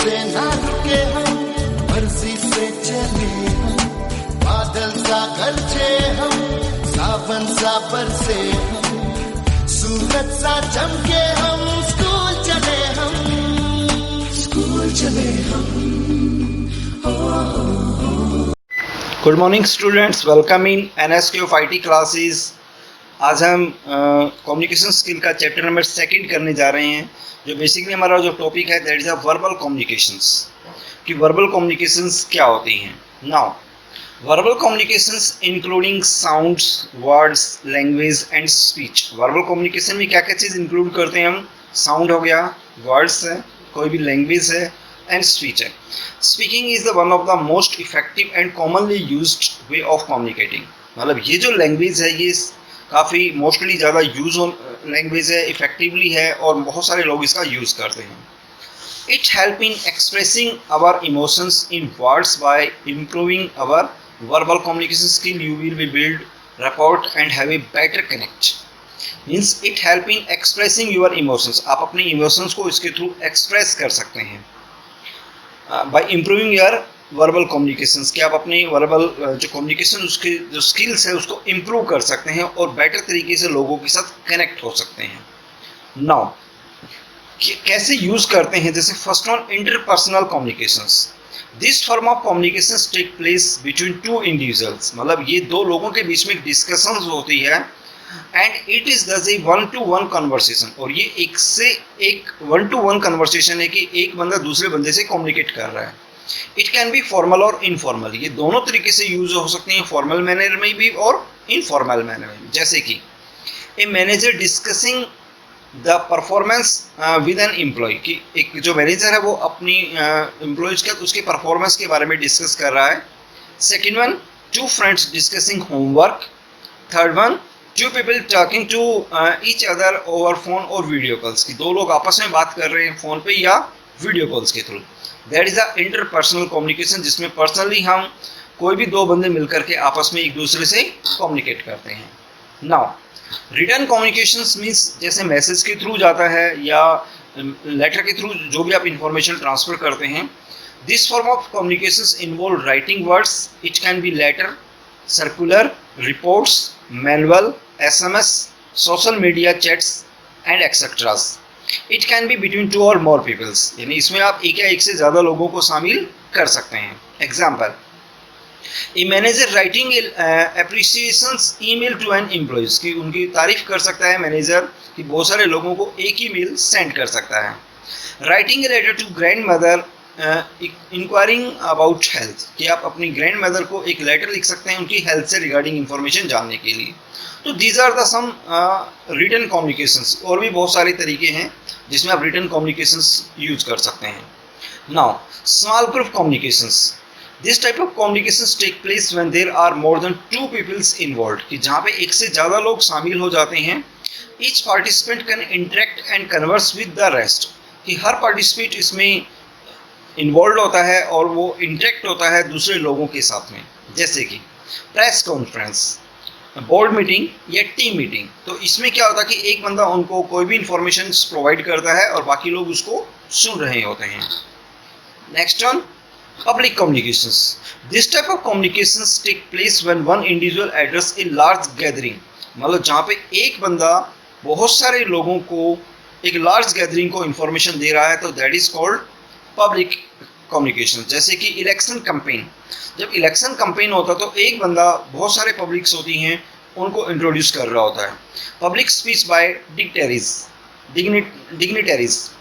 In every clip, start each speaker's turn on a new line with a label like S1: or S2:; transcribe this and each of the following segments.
S1: से ना रुके हम, मर्जी से चले हम, बादल सा गरजे हम, सावन सा बरसे हम, सूरज सा चमके हम, स्कूल चले हम, स्कूल चले हम।
S2: Good morning students, welcome in NSQ of IT classes. आज हम कम्युनिकेशन स्किल का चैप्टर नंबर 2 करने जा रहे हैं, जो बेसिकली हमारा जो टॉपिक है दैट इज वर्बल कम्युनिकेशंस, कि वर्बल कम्युनिकेशंस क्या होती हैं। Now verbal communications including sounds, words, language and speech. Verbal communication में क्या क्या चीज़ इंक्लूड करते हैं हम? साउंड हो गया, वर्ड्स है, कोई भी लैंग्वेज है एंड स्पीच है। Speaking is the one of the most effective and commonly used way of communicating. मतलब ये जो लैंग्वेज है ये काफ़ी मोस्टली ज़्यादा यूज लैंग्वेज है, इफेक्टिवली है और बहुत सारे लोग इसका यूज़ करते हैं। It help in expressing our emotions in words by improving our verbal communication skill. You will be build rapport and have a better connect। Means it help in expressing your emotions. आप अपने emotions को इसके through express कर सकते हैं bye improving your verbal communications, कि आप अपने वर्बल जो कम्युनिकेशन उसके जो स्किल्स है उसको इम्प्रूव कर सकते हैं और बेटर तरीके से लोगों के साथ कनेक्ट हो सकते हैं। नाउ कैसे यूज करते हैं? जैसे first one, interpersonal communications. This form of communications take place between two individuals. मतलब ये दो लोगों के बीच में डिस्कशंस होती है एंड इट इज दस ए 1-to-1 कन्वर्सेशन। और ये एक से एक 1-to-1 कन्वर्सेशन है कि एक बंदा दूसरे बंदे से कम्युनिकेट कर रहा है। इट कैन बी फॉर्मल और इनफॉर्मल। ये दोनों तरीके से यूज हो सकती हैं, फॉर्मल मैनर में भी और इनफॉर्मल मैनर में। जैसे कि a manager discussing the performance with an employee, कि एक जो मैनेजर है वो अपनी एम्प्लॉयज का उसके परफॉर्मेंस के बारे में डिस्कस कर रहा है। Second one, two friends discussing homework. Third one, two people talking to each other over phone और वीडियो कॉल्स, की दो लोग आपस में बात कर रहे हैं फोन पे या वीडियो कॉल्स के through. That is a interpersonal communication, जिसमें पर्सनली हम कोई भी दो बंदे मिलकर के आपस में एक दूसरे से कम्युनिकेट करते हैं। नाउ रिटर्न कम्युनिकेशंस मीन्स जैसे मैसेज के थ्रू जाता है या लेटर के थ्रू जो भी आप इंफॉर्मेशन ट्रांसफर करते हैं। This form of communications involve writing words. It can be letter, circular, reports, manual, SMS, social media chats and etcetera. It can be between 2 और मोर पीपल्स, यानी इसमें आप एक या एक से ज़्यादा लोगों को शामिल कर सकते हैं। Example, a manager writing appreciations email to an employees, की उनकी तारीफ कर सकता है मैनेजर कि बहुत सारे लोगों को एक ही मेल सेंड कर सकता है। Writing a letter to grandmother inquiring about health, कि आप अपनी ग्रैंड मदर को एक लेटर लिख सकते हैं उनकी हेल्थ से रिगार्डिंग इंफॉर्मेशन जानने के लिए। तो these are the some written communications. और भी बहुत सारे तरीके हैं जिसमें आप रिटन कम्युनिकेशंस यूज कर सकते हैं। Now small group communications. This type of communications take place when there are more than 2 peoples involved, कि जहाँ पे एक से ज़्यादा लोग शामिल हो जाते हैं। Each participant can interact and converse with the rest, कि हर पार्टिसिपेंट इसमें इन्वॉल्व होता है और वो इंटरेक्ट होता है दूसरे लोगों के साथ में। जैसे कि प्रेस कॉन्फ्रेंस, बोर्ड मीटिंग या टीम मीटिंग। तो इसमें क्या होता है कि एक बंदा उनको कोई भी इंफॉर्मेशन प्रोवाइड करता है और बाकी लोग उसको सुन रहे होते हैं। Next one, public communications. This type of communications take place when one individual address a large gathering. मतलब जहाँ पे एक बंदा बहुत सारे लोगों को एक लार्ज गैदरिंग को इंफॉर्मेशन दे रहा है, तो that is called public communication. जैसे कि इलेक्शन कैंपेन, जब इलेक्शन कैंपेन होता है तो एक बंदा बहुत सारे पब्लिक्स होती हैं उनको इंट्रोड्यूस कर रहा होता है। पब्लिक स्पीच बाय डिग्निटरीज,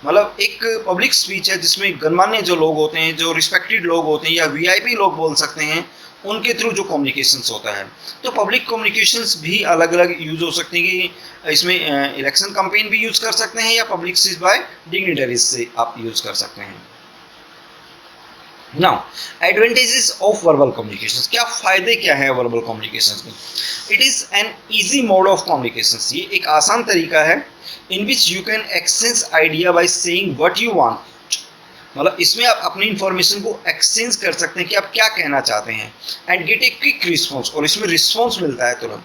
S2: मतलब एक पब्लिक स्पीच है जिसमें गणमान्य जो लोग होते हैं, जो रिस्पेक्टेड लोग होते हैं या VIP लोग बोल सकते हैं, उनके थ्रू जो कम्युनिकेशंस होता है। तो पब्लिक कम्युनिकेशंस भी अलग अलग यूज हो सकते हैं, कि इसमें इलेक्शन कैंपेन भी यूज कर सकते हैं या पब्लिक स्पीच बाय डिग्निटरीज से आप यूज कर सकते हैं। Now advantages of verbal communications. क्या फायदे क्या है वर्बल कम्युनिकेशंस में? It is an easy mode of communications. ये एक आसान तरीका है in which you can exchange idea by saying what you want. मतलब इसमें आप अपनी इंफॉर्मेशन को एक्सचेंज कर सकते हैं कि आप क्या कहना चाहते हैं and gate a quick response, और इसमें रिस्पॉन्स मिलता है तुरंत।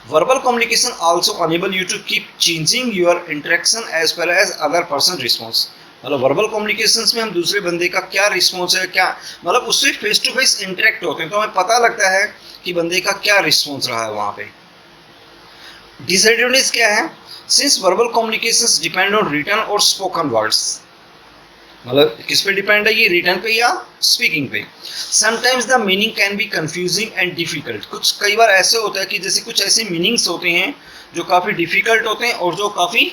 S2: Verbal communication also enable you to keep changing your interaction as well as other person response। मतलब वर्बल कम्युनिकेशंस में हम दूसरे बंदे का क्या रिस्पॉन्स है, क्या मतलब उससे फेस टू फेस इंटरेक्ट होते हैं तो हमें पता लगता है कि बंदे का क्या रिस्पॉन्स रहा है वहाँ पे। डिसएडवांटेज क्या है? Since verbal communications depend on written और स्पोकन वर्ड्स, मतलब किस पे डिपेंड है ये, रिटन पे या स्पीकिंग पे। Sometimes the meaning can be confusing and difficult, कुछ कई बार ऐसे होता है कि जैसे कुछ ऐसे मीनिंग्स होते हैं जो काफ़ी डिफिकल्ट होते हैं और जो काफ़ी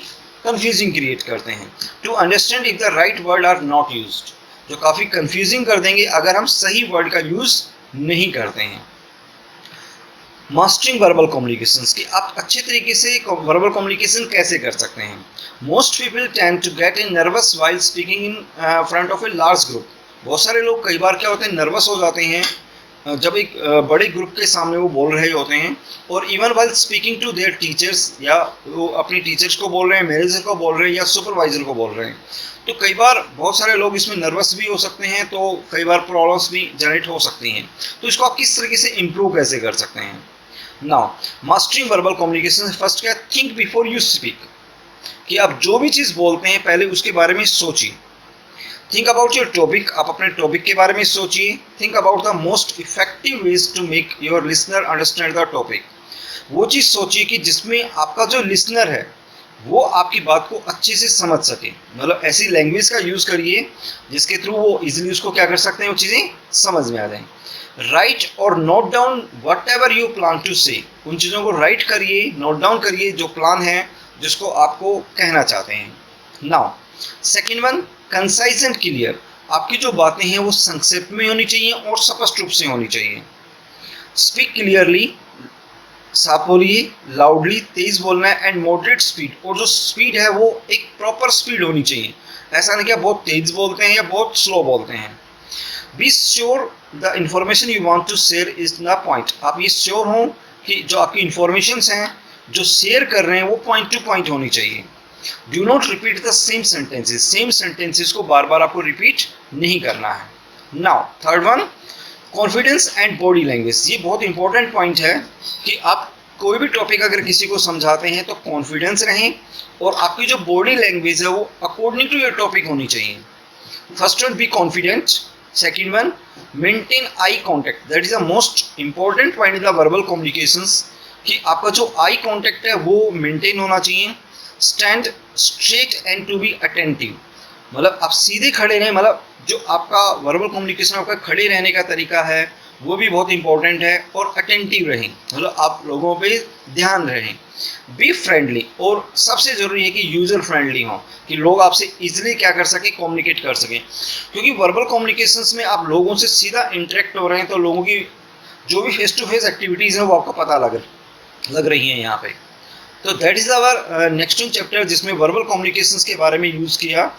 S2: कंफ्यूजिंग क्रिएट करते हैं। To understand if the right word are not used, जो काफ़ी कंफ्यूजिंग कर देंगे अगर हम सही वर्ड का यूज़ नहीं करते हैं। मास्टरिंग वर्बल कम्युनिकेशंस, कि आप अच्छे तरीके से वर्बल कम्युनिकेशन कैसे कर सकते हैं। Most people tend to get in nervous while speaking in front of a large group, बहुत सारे लोग कई बार क्या होते हैं नर्वस हो जाते हैं जब एक बड़े ग्रुप के सामने वो बोल रहे होते हैं, और even while speaking to their teachers, या वो अपनी टीचर्स को बोल रहे हैं, मैनेजर को बोल रहे हैं या सुपरवाइजर को बोल रहे हैं, तो कई बार बहुत सारे लोग इसमें नर्वस भी हो सकते हैं, तो कई बार प्रॉब्लम्स भी जनरेट हो सकती हैं। तो इसको आप किस तरीके से इम्प्रूव कैसे कर सकते हैं। Now mastering verbal communication, first क्या, थिंक बिफोर यू स्पीक, कि आप जो भी चीज़ बोलते हैं पहले उसके बारे में सोचिए। थिंक अबाउट योर टॉपिक, आप अपने टॉपिक के बारे में सोचिए। Think about the most effective ways to make your listener understand the topic, वो चीज़ सोचिए कि जिसमें आपका जो लिसनर है वो आपकी बात को अच्छे से समझ सके, मतलब ऐसी लैंग्वेज का यूज़ करिए जिसके थ्रू वो इजीली उसको क्या कर सकते हैं, वो चीज़ें समझ में आ जाएं। राइट और note down whatever you plan to say, उन चीज़ों को राइट करिए, नोट डाउन करिए जो प्लान है जिसको आपको कहना चाहते हैं। Now second one, concise and clear, आपकी जो बातें हैं वो संक्षेप में होनी चाहिए और स्पष्ट रूप से होनी चाहिए। स्पीक क्लियरली, साफ बोलिए, लाउडली, तेज बोलना है, एंड मॉडरेट स्पीड, और जो स्पीड है वो एक प्रॉपर स्पीड होनी चाहिए, ऐसा नहीं कि आप बहुत तेज बोलते हैं या बहुत स्लो बोलते हैं। Be sure the information you want to share is the point, आप ये श्योर हों कि जो आपकी इंफॉर्मेशन हैं जो शेयर कर रहे हैं वो पॉइंट टू पॉइंट होनी चाहिए। Do not repeat the same sentences, same sentences को बार बार आपको रिपीट नहीं करना है। Now third one, confidence and body language, ये बहुत इंपॉर्टेंट पॉइंट है कि आप कोई भी टॉपिक अगर किसी को समझाते हैं तो कॉन्फिडेंस रहें और आपकी जो बॉडी लैंग्वेज है वो अकॉर्डिंग टू योर टॉपिक होनी चाहिए। First one, be confident. Second one, maintain eye contact, that is the most important point in the verbal communications, कि आपका जो आई कॉन्टैक्ट है वो मेंटेन होना चाहिए। Stand straight and to be attentive, मतलब आप सीधे खड़े रहें, मतलब जो आपका वर्बल कम्युनिकेशन आपका खड़े रहने का तरीका है वो भी बहुत इंपॉर्टेंट है, और अटेंटिव रहें, मतलब आप लोगों पे ध्यान रहें। बी फ्रेंडली, और सबसे ज़रूरी है कि यूज़र फ्रेंडली हो, कि लोग आपसे इजीली क्या कर सकें, कम्युनिकेट कर सकें, क्योंकि वर्बल कम्युनिकेशंस में आप लोगों से सीधा इंटरेक्ट हो रहे हैं तो लोगों की जो भी फेस टू फेस एक्टिविटीज़ हैं वो आपको पता लग रही हैं यहाँ पे। तो that is our next chapter जिसमें वर्बल कम्युनिकेशंस के बारे में यूज़ किया।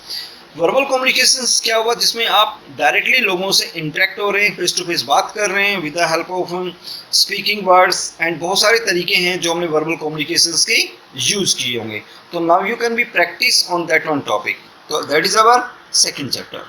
S2: वर्बल कम्युनिकेशंस क्या हुआ, जिसमें आप डायरेक्टली लोगों से इंटरेक्ट हो रहे हैं, फेस टू फेस बात कर रहे हैं with the help of speaking words, and बहुत सारे तरीके हैं जो हमने वर्बल कम्युनिकेशंस के यूज़ किए होंगे। तो now you can be practice on that one topic. तो that is our second chapter.